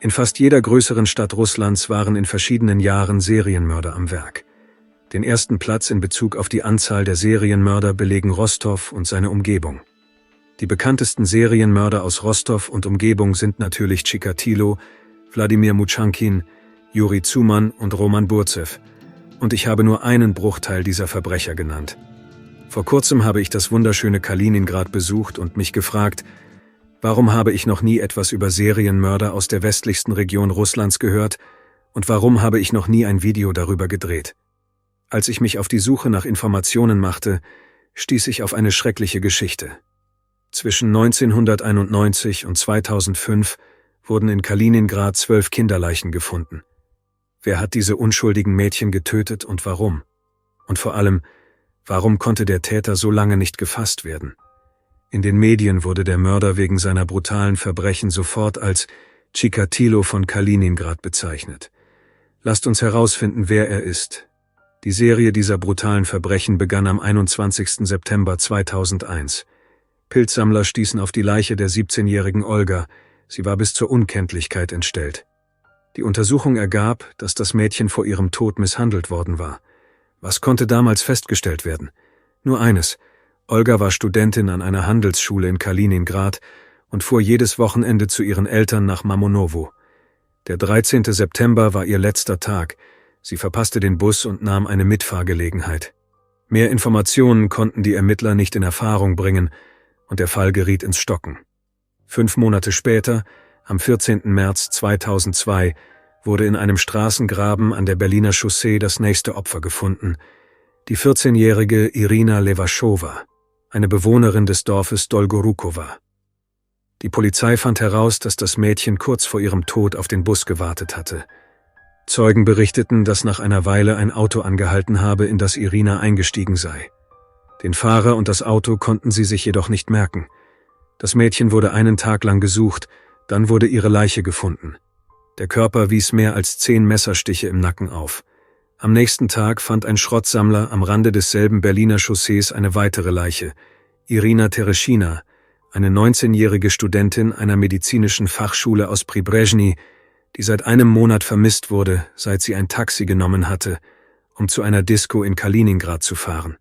In fast jeder größeren Stadt Russlands waren in verschiedenen Jahren Serienmörder am Werk. Den ersten Platz in Bezug auf die Anzahl der Serienmörder belegen Rostow und seine Umgebung. Die bekanntesten Serienmörder aus Rostow und Umgebung sind natürlich Tschikatilo, Wladimir Muschankin, Juri Zuman und Roman Burzew. Und ich habe nur einen Bruchteil dieser Verbrecher genannt. Vor kurzem habe ich das wunderschöne Kaliningrad besucht und mich gefragt, warum habe ich noch nie etwas über Serienmörder aus der westlichsten Region Russlands gehört und warum habe ich noch nie ein Video darüber gedreht? Als ich mich auf die Suche nach Informationen machte, stieß ich auf eine schreckliche Geschichte. Zwischen 1991 und 2005 wurden in Kaliningrad 12 Kinderleichen gefunden. Wer hat diese unschuldigen Mädchen getötet und warum? Und vor allem, warum konnte der Täter so lange nicht gefasst werden? In den Medien wurde der Mörder wegen seiner brutalen Verbrechen sofort als Tschikatilo von Kaliningrad bezeichnet. Lasst uns herausfinden, wer er ist. Die Serie dieser brutalen Verbrechen begann am 21. September 2001. Pilzsammler stießen auf die Leiche der 17-jährigen Olga. Sie war bis zur Unkenntlichkeit entstellt. Die Untersuchung ergab, dass das Mädchen vor ihrem Tod misshandelt worden war. Was konnte damals festgestellt werden? Nur eines: Olga war Studentin an einer Handelsschule in Kaliningrad und fuhr jedes Wochenende zu ihren Eltern nach Mamonowo. Der 13. September war ihr letzter Tag. Sie verpasste den Bus und nahm eine Mitfahrgelegenheit. Mehr Informationen konnten die Ermittler nicht in Erfahrung bringen und der Fall geriet ins Stocken. 5 Monate später, am 14. März 2002, wurde in einem Straßengraben an der Berliner Chaussee das nächste Opfer gefunden, die 14-jährige Irina Levaschowa, eine Bewohnerin des Dorfes Dolgorukowa. Die Polizei fand heraus, dass das Mädchen kurz vor ihrem Tod auf den Bus gewartet hatte. Zeugen berichteten, dass nach einer Weile ein Auto angehalten habe, in das Irina eingestiegen sei. Den Fahrer und das Auto konnten sie sich jedoch nicht merken. Das Mädchen wurde einen Tag lang gesucht, dann wurde ihre Leiche gefunden. Der Körper wies mehr als 10 Messerstiche im Nacken auf. Am nächsten Tag fand ein Schrottsammler am Rande desselben Berliner Chaussees eine weitere Leiche, Irina Tereschina, eine 19-jährige Studentin einer medizinischen Fachschule aus Pribrezhny, die seit einem Monat vermisst wurde, seit sie ein Taxi genommen hatte, um zu einer Disco in Kaliningrad zu fahren.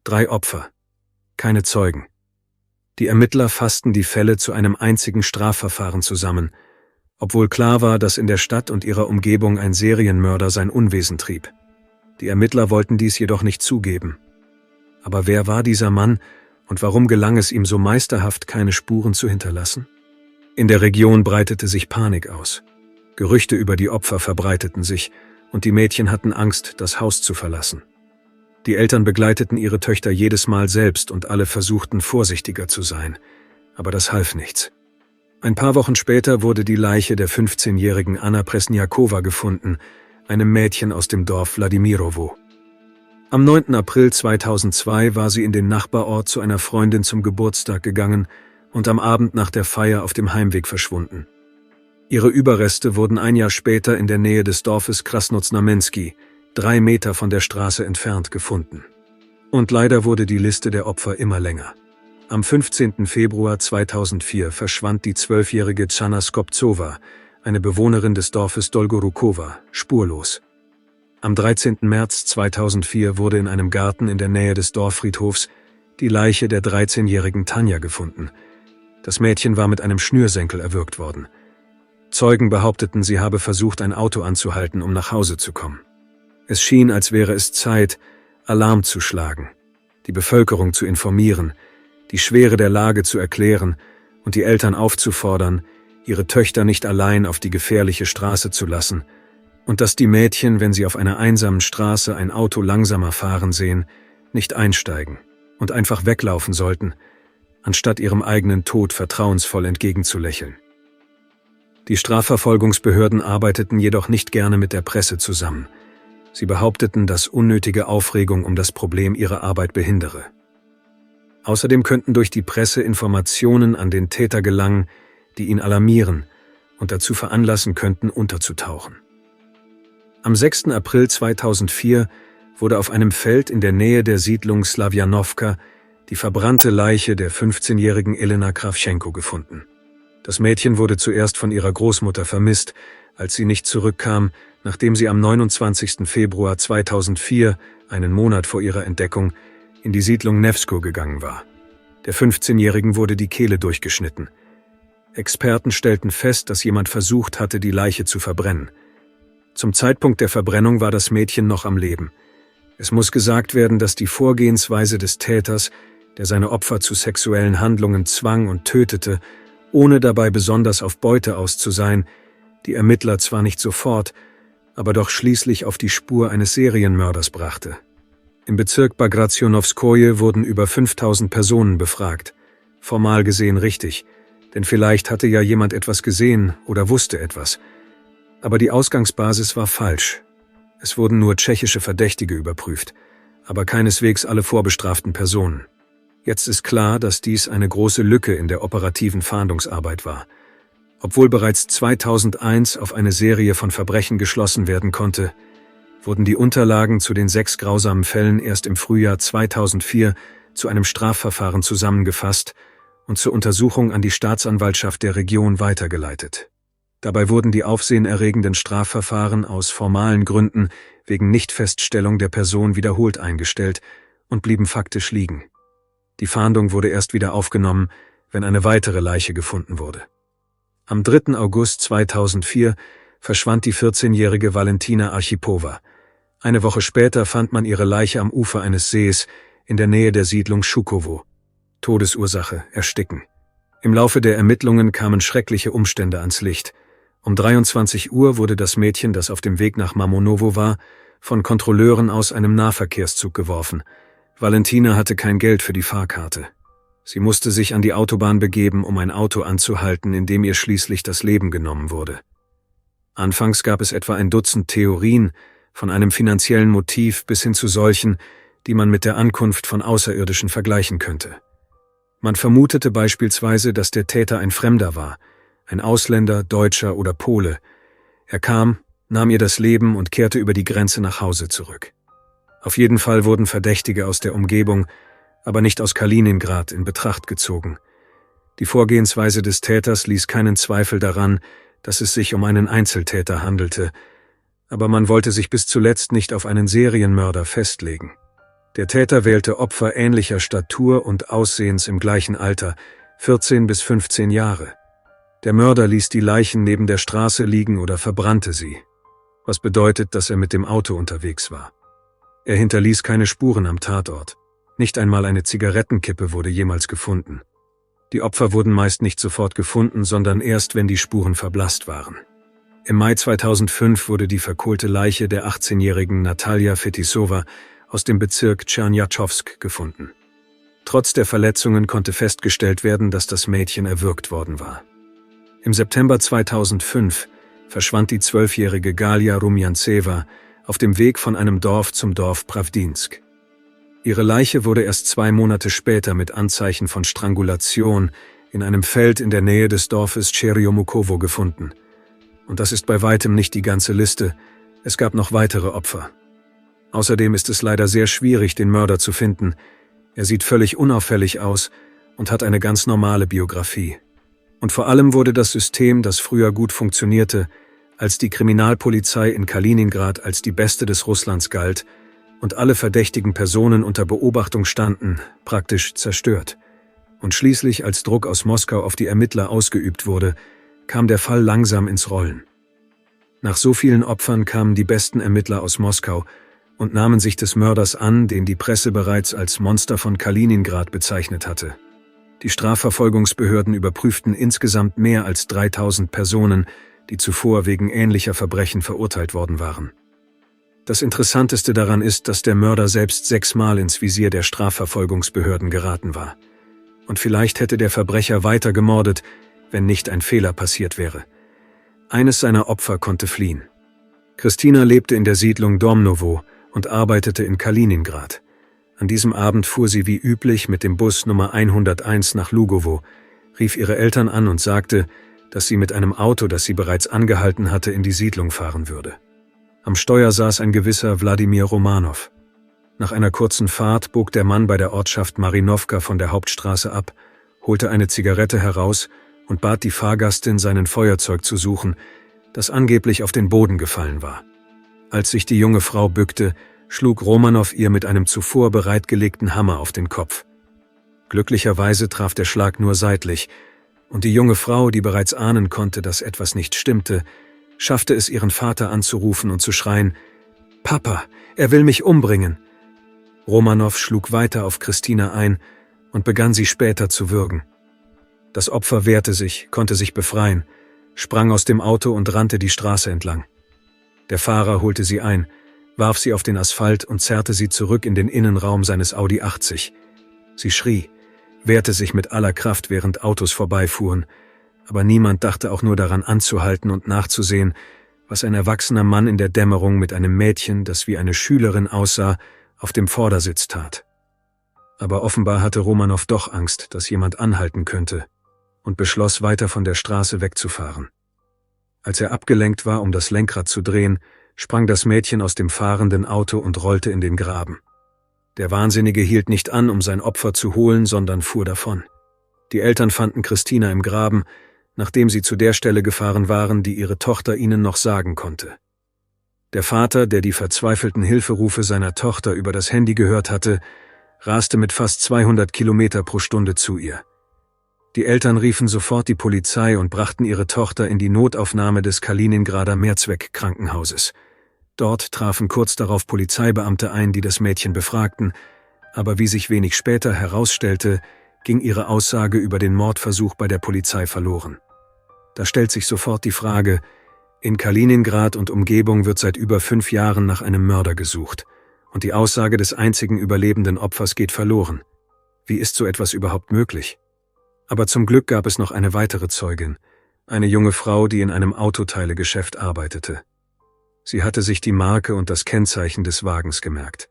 3 Opfer, keine Zeugen. Die Ermittler fassten die Fälle zu einem einzigen Strafverfahren zusammen, obwohl klar war, dass in der Stadt und ihrer Umgebung ein Serienmörder sein Unwesen trieb. Die Ermittler wollten dies jedoch nicht zugeben. Aber wer war dieser Mann und warum gelang es ihm so meisterhaft, keine Spuren zu hinterlassen? In der Region breitete sich Panik aus. Gerüchte über die Opfer verbreiteten sich und die Mädchen hatten Angst, das Haus zu verlassen. Die Eltern begleiteten ihre Töchter jedes Mal selbst und alle versuchten, vorsichtiger zu sein. Aber das half nichts. Ein paar Wochen später wurde die Leiche der 15-jährigen Anna Presniakowa gefunden, einem Mädchen aus dem Dorf Wladimirowo. Am 9. April 2002 war sie in den Nachbarort zu einer Freundin zum Geburtstag gegangen und am Abend nach der Feier auf dem Heimweg verschwunden. Ihre Überreste wurden ein Jahr später in der Nähe des Dorfes Krasnoznamensky, 3 Meter von der Straße entfernt, gefunden. Und leider wurde die Liste der Opfer immer länger. Am 15. Februar 2004 verschwand die 12-jährige Zhanna Skopzowa, eine Bewohnerin des Dorfes Dolgorukowa, spurlos. Am 13. März 2004 wurde in einem Garten in der Nähe des Dorffriedhofs die Leiche der 13-jährigen Tanja gefunden. Das Mädchen war mit einem Schnürsenkel erwürgt worden. Zeugen behaupteten, sie habe versucht, ein Auto anzuhalten, um nach Hause zu kommen. Es schien, als wäre es Zeit, Alarm zu schlagen, die Bevölkerung zu informieren, die Schwere der Lage zu erklären und die Eltern aufzufordern, ihre Töchter nicht allein auf die gefährliche Straße zu lassen und dass die Mädchen, wenn sie auf einer einsamen Straße ein Auto langsamer fahren sehen, nicht einsteigen und einfach weglaufen sollten, anstatt ihrem eigenen Tod vertrauensvoll entgegenzulächeln. Die Strafverfolgungsbehörden arbeiteten jedoch nicht gerne mit der Presse zusammen. Sie behaupteten, dass unnötige Aufregung um das Problem ihre Arbeit behindere. Außerdem könnten durch die Presse Informationen an den Täter gelangen, die ihn alarmieren und dazu veranlassen könnten, unterzutauchen. Am 6. April 2004 wurde auf einem Feld in der Nähe der Siedlung Slawjanowka die verbrannte Leiche der 15-jährigen Elena Krawtschenko gefunden. Das Mädchen wurde zuerst von ihrer Großmutter vermisst, als sie nicht zurückkam, nachdem sie am 29. Februar 2004, einen Monat vor ihrer Entdeckung, in die Siedlung Nevsko gegangen war. Der 15-Jährigen wurde die Kehle durchgeschnitten. Experten stellten fest, dass jemand versucht hatte, die Leiche zu verbrennen. Zum Zeitpunkt der Verbrennung war das Mädchen noch am Leben. Es muss gesagt werden, dass die Vorgehensweise des Täters, der seine Opfer zu sexuellen Handlungen zwang und tötete, ohne dabei besonders auf Beute aus zu sein, die Ermittler zwar nicht sofort, aber doch schließlich auf die Spur eines Serienmörders brachte. Im Bezirk Bagrationovskoje wurden über 5000 Personen befragt. Formal gesehen richtig, denn vielleicht hatte ja jemand etwas gesehen oder wusste etwas. Aber die Ausgangsbasis war falsch. Es wurden nur tschechische Verdächtige überprüft, aber keineswegs alle vorbestraften Personen. Jetzt ist klar, dass dies eine große Lücke in der operativen Fahndungsarbeit war. Obwohl bereits 2001 auf eine Serie von Verbrechen geschlossen werden konnte, wurden die Unterlagen zu den 6 grausamen Fällen erst im Frühjahr 2004 zu einem Strafverfahren zusammengefasst und zur Untersuchung an die Staatsanwaltschaft der Region weitergeleitet. Dabei wurden die aufsehenerregenden Strafverfahren aus formalen Gründen wegen Nichtfeststellung der Person wiederholt eingestellt und blieben faktisch liegen. Die Fahndung wurde erst wieder aufgenommen, wenn eine weitere Leiche gefunden wurde. Am 3. August 2004 verschwand die 14-jährige Valentina Archipova. Eine Woche später fand man ihre Leiche am Ufer eines Sees in der Nähe der Siedlung Schukowo. Todesursache: Ersticken. Im Laufe der Ermittlungen kamen schreckliche Umstände ans Licht. Um 23 Uhr wurde das Mädchen, das auf dem Weg nach Mamonowo war, von Kontrolleuren aus einem Nahverkehrszug geworfen. Valentina hatte kein Geld für die Fahrkarte. Sie musste sich an die Autobahn begeben, um ein Auto anzuhalten, in dem ihr schließlich das Leben genommen wurde. Anfangs gab es etwa ein Dutzend Theorien, von einem finanziellen Motiv bis hin zu solchen, die man mit der Ankunft von Außerirdischen vergleichen könnte. Man vermutete beispielsweise, dass der Täter ein Fremder war, ein Ausländer, Deutscher oder Pole. Er kam, nahm ihr das Leben und kehrte über die Grenze nach Hause zurück. Auf jeden Fall wurden Verdächtige aus der Umgebung, aber nicht aus Kaliningrad, in Betracht gezogen. Die Vorgehensweise des Täters ließ keinen Zweifel daran, dass es sich um einen Einzeltäter handelte, aber man wollte sich bis zuletzt nicht auf einen Serienmörder festlegen. Der Täter wählte Opfer ähnlicher Statur und Aussehens im gleichen Alter, 14 bis 15 Jahre. Der Mörder ließ die Leichen neben der Straße liegen oder verbrannte sie, was bedeutet, dass er mit dem Auto unterwegs war. Er hinterließ keine Spuren am Tatort. Nicht einmal eine Zigarettenkippe wurde jemals gefunden. Die Opfer wurden meist nicht sofort gefunden, sondern erst, wenn die Spuren verblasst waren. Im Mai 2005 wurde die verkohlte Leiche der 18-jährigen Natalja Fetisova aus dem Bezirk Tschernjatschowsk gefunden. Trotz der Verletzungen konnte festgestellt werden, dass das Mädchen erwürgt worden war. Im September 2005 verschwand die 12-jährige Galia Rumjantseva auf dem Weg von einem Dorf zum Dorf Pravdinsk. Ihre Leiche wurde erst 2 Monate später mit Anzeichen von Strangulation in einem Feld in der Nähe des Dorfes Cheryomukowo gefunden. Und das ist bei weitem nicht die ganze Liste, es gab noch weitere Opfer. Außerdem ist es leider sehr schwierig, den Mörder zu finden. Er sieht völlig unauffällig aus und hat eine ganz normale Biografie. Und vor allem wurde das System, das früher gut funktionierte, als die Kriminalpolizei in Kaliningrad als die beste des Russlands galt und alle verdächtigen Personen unter Beobachtung standen, praktisch zerstört. Und schließlich, als Druck aus Moskau auf die Ermittler ausgeübt wurde, kam der Fall langsam ins Rollen. Nach so vielen Opfern kamen die besten Ermittler aus Moskau und nahmen sich des Mörders an, den die Presse bereits als Monster von Kaliningrad bezeichnet hatte. Die Strafverfolgungsbehörden überprüften insgesamt mehr als 3000 Personen, die zuvor wegen ähnlicher Verbrechen verurteilt worden waren. Das Interessanteste daran ist, dass der Mörder selbst 6-mal ins Visier der Strafverfolgungsbehörden geraten war. Und vielleicht hätte der Verbrecher weiter gemordet, wenn nicht ein Fehler passiert wäre. Eines seiner Opfer konnte fliehen. Christina lebte in der Siedlung Domnowo und arbeitete in Kaliningrad. An diesem Abend fuhr sie wie üblich mit dem Bus Nummer 101 nach Lugowo, rief ihre Eltern an und sagte, dass sie mit einem Auto, das sie bereits angehalten hatte, in die Siedlung fahren würde. Am Steuer saß ein gewisser Wladimir Romanow. Nach einer kurzen Fahrt bog der Mann bei der Ortschaft Marinowka von der Hauptstraße ab, holte eine Zigarette heraus und bat die Fahrgastin, sein Feuerzeug zu suchen, das angeblich auf den Boden gefallen war. Als sich die junge Frau bückte, schlug Romanow ihr mit einem zuvor bereitgelegten Hammer auf den Kopf. Glücklicherweise traf der Schlag nur seitlich, und die junge Frau, die bereits ahnen konnte, dass etwas nicht stimmte, schaffte es, ihren Vater anzurufen und zu schreien: »Papa, er will mich umbringen!« Romanow schlug weiter auf Christina ein und begann sie später zu würgen. Das Opfer wehrte sich, konnte sich befreien, sprang aus dem Auto und rannte die Straße entlang. Der Fahrer holte sie ein, warf sie auf den Asphalt und zerrte sie zurück in den Innenraum seines Audi 80. Sie schrie, wehrte sich mit aller Kraft, während Autos vorbeifuhren, aber niemand dachte auch nur daran anzuhalten und nachzusehen, was ein erwachsener Mann in der Dämmerung mit einem Mädchen, das wie eine Schülerin aussah, auf dem Vordersitz tat. Aber offenbar hatte Romanow doch Angst, dass jemand anhalten könnte, und beschloss, weiter von der Straße wegzufahren. Als er abgelenkt war, um das Lenkrad zu drehen, sprang das Mädchen aus dem fahrenden Auto und rollte in den Graben. Der Wahnsinnige hielt nicht an, um sein Opfer zu holen, sondern fuhr davon. Die Eltern fanden Christina im Graben, nachdem sie zu der Stelle gefahren waren, die ihre Tochter ihnen noch sagen konnte. Der Vater, der die verzweifelten Hilferufe seiner Tochter über das Handy gehört hatte, raste mit fast 200 Kilometer pro Stunde zu ihr. Die Eltern riefen sofort die Polizei und brachten ihre Tochter in die Notaufnahme des Kaliningrader Mehrzweckkrankenhauses. Dort trafen kurz darauf Polizeibeamte ein, die das Mädchen befragten, aber wie sich wenig später herausstellte, ging ihre Aussage über den Mordversuch bei der Polizei verloren. Da stellt sich sofort die Frage: In Kaliningrad und Umgebung wird seit über 5 Jahren nach einem Mörder gesucht, und die Aussage des einzigen überlebenden Opfers geht verloren. Wie ist so etwas überhaupt möglich? Aber zum Glück gab es noch eine weitere Zeugin, eine junge Frau, die in einem Autoteilegeschäft arbeitete. Sie hatte sich die Marke und das Kennzeichen des Wagens gemerkt.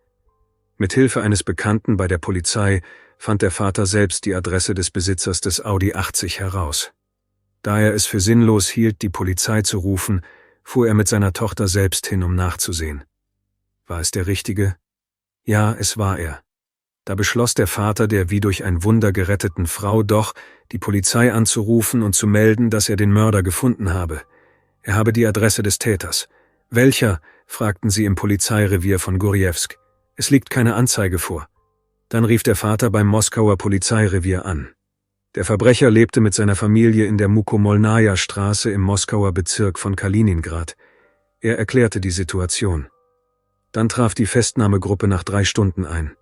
Mit Hilfe eines Bekannten bei der Polizei fand der Vater selbst die Adresse des Besitzers des Audi 80 heraus. Da er es für sinnlos hielt, die Polizei zu rufen, fuhr er mit seiner Tochter selbst hin, um nachzusehen. War es der Richtige? Ja, es war er. Da beschloss der Vater der wie durch ein Wunder geretteten Frau doch, die Polizei anzurufen und zu melden, dass er den Mörder gefunden habe. Er habe die Adresse des Täters. »Welcher?« fragten sie im Polizeirevier von Gurjewsk. »Es liegt keine Anzeige vor.« Dann rief der Vater beim Moskauer Polizeirevier an. Der Verbrecher lebte mit seiner Familie in der Mukomolnaja-Straße im Moskauer Bezirk von Kaliningrad. Er erklärte die Situation. Dann traf die Festnahmegruppe nach 3 Stunden ein.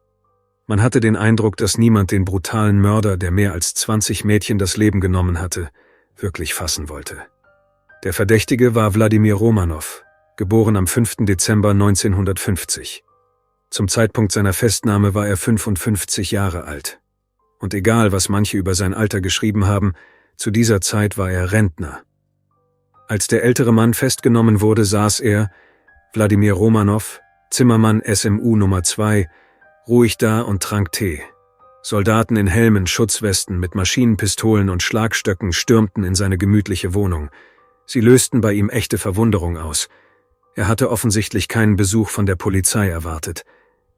Man hatte den Eindruck, dass niemand den brutalen Mörder, der mehr als 20 Mädchen das Leben genommen hatte, wirklich fassen wollte. Der Verdächtige war Wladimir Romanow, geboren am 5. Dezember 1950. Zum Zeitpunkt seiner Festnahme war er 55 Jahre alt. Und egal, was manche über sein Alter geschrieben haben, zu dieser Zeit war er Rentner. Als der ältere Mann festgenommen wurde, saß er, Wladimir Romanow, Zimmermann SMU Nummer 2, ruhig da und trank Tee. Soldaten in Helmen, Schutzwesten mit Maschinenpistolen und Schlagstöcken stürmten in seine gemütliche Wohnung. Sie lösten bei ihm echte Verwunderung aus. Er hatte offensichtlich keinen Besuch von der Polizei erwartet.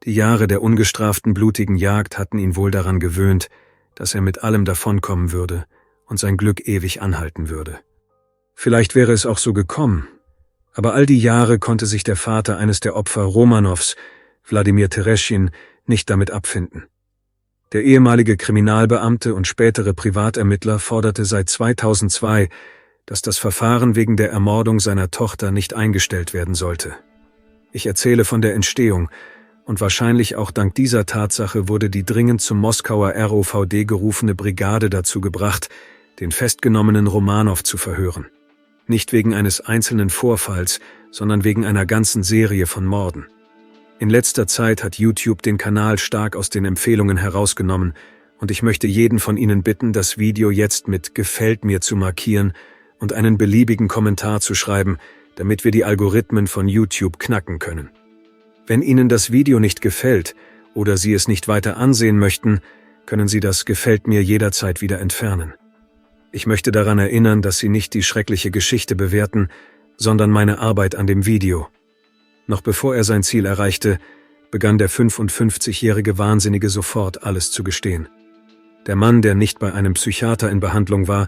Die Jahre der ungestraften blutigen Jagd hatten ihn wohl daran gewöhnt, dass er mit allem davonkommen würde und sein Glück ewig anhalten würde. Vielleicht wäre es auch so gekommen, aber all die Jahre konnte sich der Vater eines der Opfer Romanows, Wladimir Tereschin, nicht damit abfinden. Der ehemalige Kriminalbeamte und spätere Privatermittler forderte seit 2002, dass das Verfahren wegen der Ermordung seiner Tochter nicht eingestellt werden sollte. Ich erzähle von der Entstehung, und wahrscheinlich auch dank dieser Tatsache wurde die dringend zum Moskauer ROVD gerufene Brigade dazu gebracht, den festgenommenen Romanow zu verhören. Nicht wegen eines einzelnen Vorfalls, sondern wegen einer ganzen Serie von Morden. In letzter Zeit hat YouTube den Kanal stark aus den Empfehlungen herausgenommen, und ich möchte jeden von Ihnen bitten, das Video jetzt mit »Gefällt mir« zu markieren und einen beliebigen Kommentar zu schreiben, damit wir die Algorithmen von YouTube knacken können. Wenn Ihnen das Video nicht gefällt oder Sie es nicht weiter ansehen möchten, können Sie das »Gefällt mir« jederzeit wieder entfernen. Ich möchte daran erinnern, dass Sie nicht die schreckliche Geschichte bewerten, sondern meine Arbeit an dem Video. Noch bevor er sein Ziel erreichte, begann der 55-jährige Wahnsinnige sofort alles zu gestehen. Der Mann, der nicht bei einem Psychiater in Behandlung war,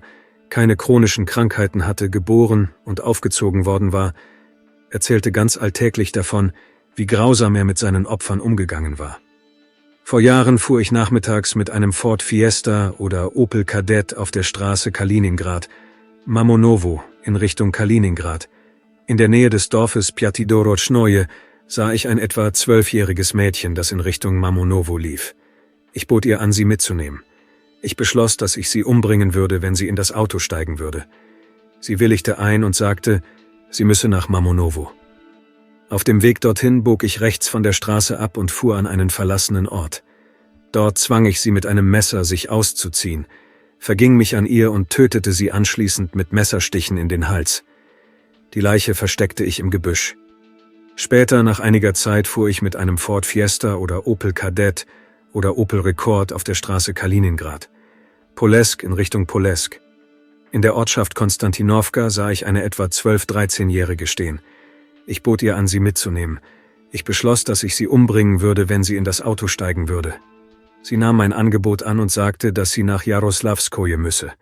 keine chronischen Krankheiten hatte, geboren und aufgezogen worden war, erzählte ganz alltäglich davon, wie grausam er mit seinen Opfern umgegangen war. Vor Jahren fuhr ich nachmittags mit einem Ford Fiesta oder Opel Kadett auf der Straße Kaliningrad, Mamonovo, in Richtung Kaliningrad. In der Nähe des Dorfes Pjatidorotschnoje sah ich ein etwa 12-jähriges Mädchen, das in Richtung Mamonovo lief. Ich bot ihr an, sie mitzunehmen. Ich beschloss, dass ich sie umbringen würde, wenn sie in das Auto steigen würde. Sie willigte ein und sagte, sie müsse nach Mamonovo. Auf dem Weg dorthin bog ich rechts von der Straße ab und fuhr an einen verlassenen Ort. Dort zwang ich sie mit einem Messer, sich auszuziehen, verging mich an ihr und tötete sie anschließend mit Messerstichen in den Hals. Die Leiche versteckte ich im Gebüsch. Später, nach einiger Zeit, fuhr ich mit einem Ford Fiesta oder Opel Kadett oder Opel Rekord auf der Straße Kaliningrad. Polesk in Richtung Polesk. In der Ortschaft Konstantinowka sah ich eine etwa 12-13-Jährige stehen. Ich bot ihr an, sie mitzunehmen. Ich beschloss, dass ich sie umbringen würde, wenn sie in das Auto steigen würde. Sie nahm mein Angebot an und sagte, dass sie nach Jaroslavskoje müsse.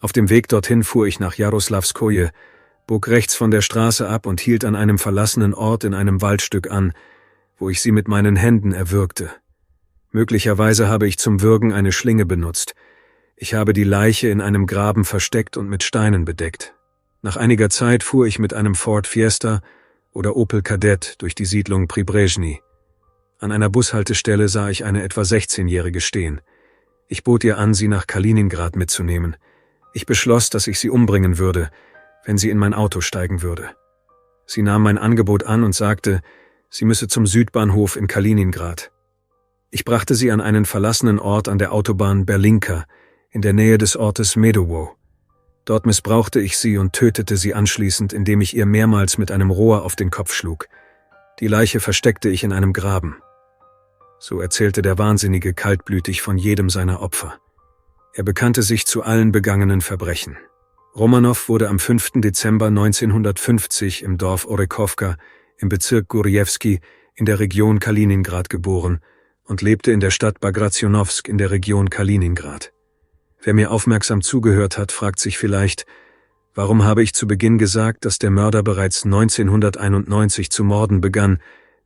Auf dem Weg dorthin fuhr ich nach Jaroslavskoje, bog rechts von der Straße ab und hielt an einem verlassenen Ort in einem Waldstück an, wo ich sie mit meinen Händen erwürgte. Möglicherweise habe ich zum Würgen eine Schlinge benutzt. Ich habe die Leiche in einem Graben versteckt und mit Steinen bedeckt. Nach einiger Zeit fuhr ich mit einem Ford Fiesta oder Opel Kadett durch die Siedlung Pribrezhny. An einer Bushaltestelle sah ich eine etwa 16-Jährige stehen. Ich bot ihr an, sie nach Kaliningrad mitzunehmen. Ich beschloss, dass ich sie umbringen würde, wenn sie in mein Auto steigen würde. Sie nahm mein Angebot an und sagte, sie müsse zum Südbahnhof in Kaliningrad. Ich brachte sie an einen verlassenen Ort an der Autobahn Berlinka, in der Nähe des Ortes Medowo. Dort missbrauchte ich sie und tötete sie anschließend, indem ich ihr mehrmals mit einem Rohr auf den Kopf schlug. Die Leiche versteckte ich in einem Graben. So erzählte der Wahnsinnige kaltblütig von jedem seiner Opfer. Er bekannte sich zu allen begangenen Verbrechen. Romanow wurde am 5. Dezember 1950 im Dorf Orekhovka im Bezirk Gurjewski in der Region Kaliningrad geboren und lebte in der Stadt Bagrationowsk in der Region Kaliningrad. Wer mir aufmerksam zugehört hat, fragt sich vielleicht, warum habe ich zu Beginn gesagt, dass der Mörder bereits 1991 zu morden begann,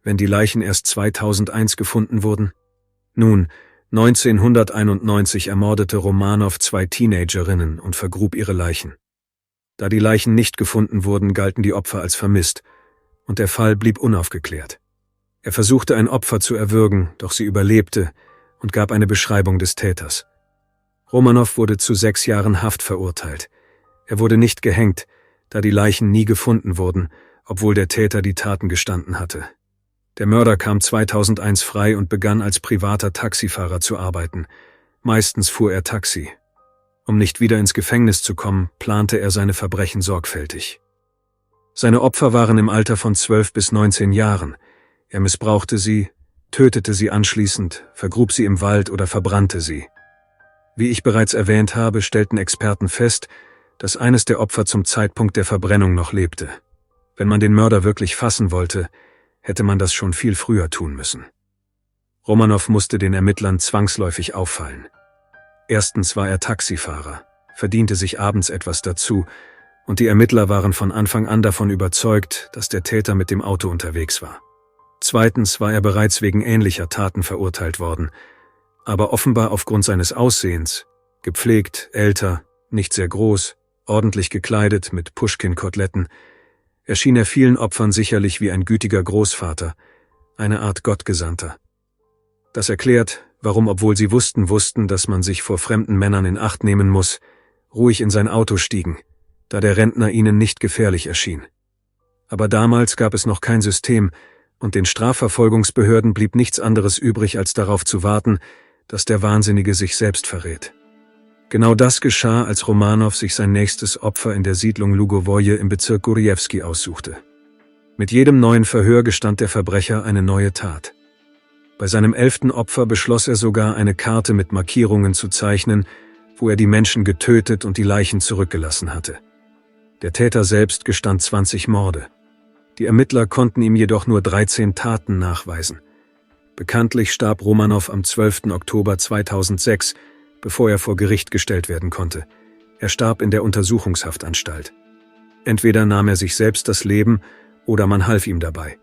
wenn die Leichen erst 2001 gefunden wurden? Nun, 1991 ermordete Romanow 2 Teenagerinnen und vergrub ihre Leichen. Da die Leichen nicht gefunden wurden, galten die Opfer als vermisst, und der Fall blieb unaufgeklärt. Er versuchte ein Opfer zu erwürgen, doch sie überlebte und gab eine Beschreibung des Täters. Romanow wurde zu 6 Jahren Haft verurteilt. Er wurde nicht gehängt, da die Leichen nie gefunden wurden, obwohl der Täter die Taten gestanden hatte. Der Mörder kam 2001 frei und begann als privater Taxifahrer zu arbeiten. Meistens fuhr er Taxi. Um nicht wieder ins Gefängnis zu kommen, plante er seine Verbrechen sorgfältig. Seine Opfer waren im Alter von 12 bis 19 Jahren. Er missbrauchte sie, tötete sie anschließend, vergrub sie im Wald oder verbrannte sie. Wie ich bereits erwähnt habe, stellten Experten fest, dass eines der Opfer zum Zeitpunkt der Verbrennung noch lebte. Wenn man den Mörder wirklich fassen wollte, hätte man das schon viel früher tun müssen. Romanow musste den Ermittlern zwangsläufig auffallen. Erstens war er Taxifahrer, verdiente sich abends etwas dazu, und die Ermittler waren von Anfang an davon überzeugt, dass der Täter mit dem Auto unterwegs war. Zweitens war er bereits wegen ähnlicher Taten verurteilt worden, aber offenbar aufgrund seines Aussehens, gepflegt, älter, nicht sehr groß, ordentlich gekleidet mit Puschkin-Koteletten, erschien er vielen Opfern sicherlich wie ein gütiger Großvater, eine Art Gottgesandter. Das erklärt, warum, obwohl sie wussten, dass man sich vor fremden Männern in Acht nehmen muss, ruhig in sein Auto stiegen, da der Rentner ihnen nicht gefährlich erschien. Aber damals gab es noch kein System, und den Strafverfolgungsbehörden blieb nichts anderes übrig, als darauf zu warten, dass der Wahnsinnige sich selbst verrät. Genau das geschah, als Romanow sich sein nächstes Opfer in der Siedlung Lugovoje im Bezirk Gurjewski aussuchte. Mit jedem neuen Verhör gestand der Verbrecher eine neue Tat. Bei seinem 11. Opfer beschloss er sogar, eine Karte mit Markierungen zu zeichnen, wo er die Menschen getötet und die Leichen zurückgelassen hatte. Der Täter selbst gestand 20 Morde. Die Ermittler konnten ihm jedoch nur 13 Taten nachweisen. Bekanntlich starb Romanow am 12. Oktober 2006, bevor er vor Gericht gestellt werden konnte. Er starb in der Untersuchungshaftanstalt. Entweder nahm er sich selbst das Leben oder man half ihm dabei.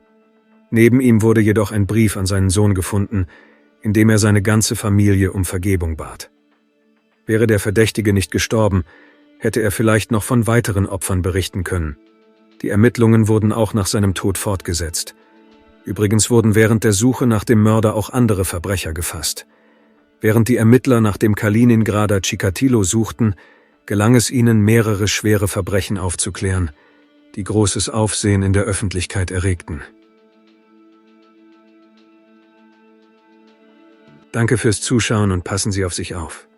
Neben ihm wurde jedoch ein Brief an seinen Sohn gefunden, in dem er seine ganze Familie um Vergebung bat. Wäre der Verdächtige nicht gestorben, hätte er vielleicht noch von weiteren Opfern berichten können. Die Ermittlungen wurden auch nach seinem Tod fortgesetzt. Übrigens wurden während der Suche nach dem Mörder auch andere Verbrecher gefasst. Während die Ermittler nach dem Kaliningrader Chikatilo suchten, gelang es ihnen, mehrere schwere Verbrechen aufzuklären, die großes Aufsehen in der Öffentlichkeit erregten. Danke fürs Zuschauen und passen Sie auf sich auf.